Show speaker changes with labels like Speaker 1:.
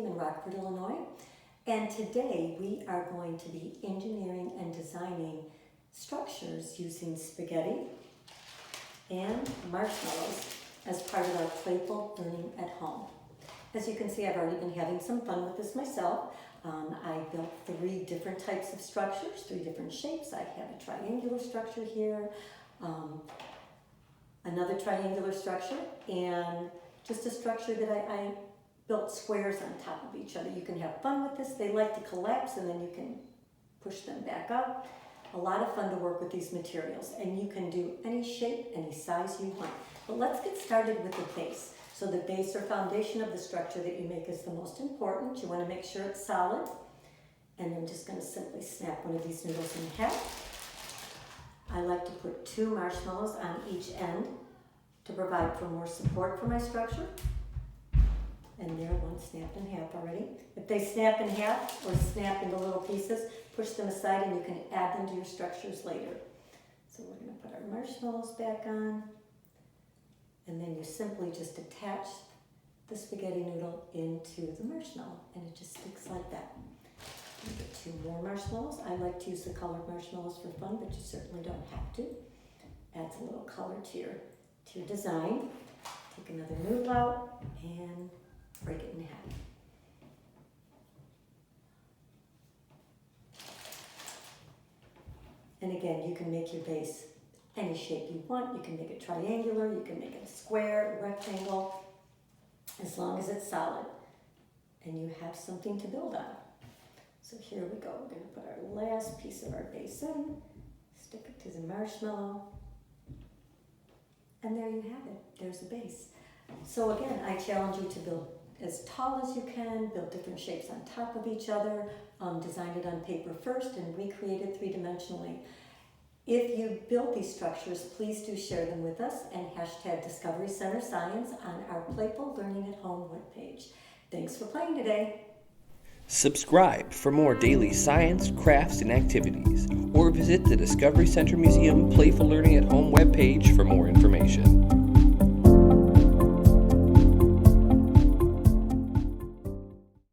Speaker 1: in Rockford, Illinois. And today we are going to be engineering and designing structures using spaghetti and marshmallows as part of our Playful Learning at Home. As you can see, I've already been having some fun with this myself. I built 3 different types of structures, 3 different shapes. I have a triangular structure here, another triangular structure, and just a structure that I built squares on top of each other. You can have fun with this. They like to collapse and then you can push them back up. A lot of fun to work with these materials, and you can do any shape, any size you want. But let's get started with the base. So the base or foundation of the structure that you make is the most important. You want to make sure it's solid. And I'm just going to simply snap one of these noodles in half. I like to put 2 marshmallows on each end to provide for more support for my structure. And there, one snapped in half already. If they snap in half or snap into little pieces, push them aside and you can add them to your structures later. So we're going to put our marshmallows back on. And then you simply just attach the spaghetti noodle into the marshmallow, and it just sticks like that. You get 2 more marshmallows. I like to use the colored marshmallows for fun, but you certainly don't have to. Adds a little color to your design. Take another noodle out and break it in half. And again, you can make your base any shape you want. You can make it triangular, you can make it a square, a rectangle, as long as it's solid and you have something to build on. So here we go. We're going to put our last piece of our base in, stick it to the marshmallow, and there you have it. There's the base. So again, I challenge you to build as tall as you can, build different shapes on top of each other, design it on paper first and recreate it 3-dimensionally. If you build these structures, please do share them with us and hashtag Discovery Center Science on our Playful Learning at Home webpage. Thanks for playing today.
Speaker 2: Subscribe for more daily science, crafts, and activities, or visit the Discovery Center Museum Playful Learning at Home webpage for more information.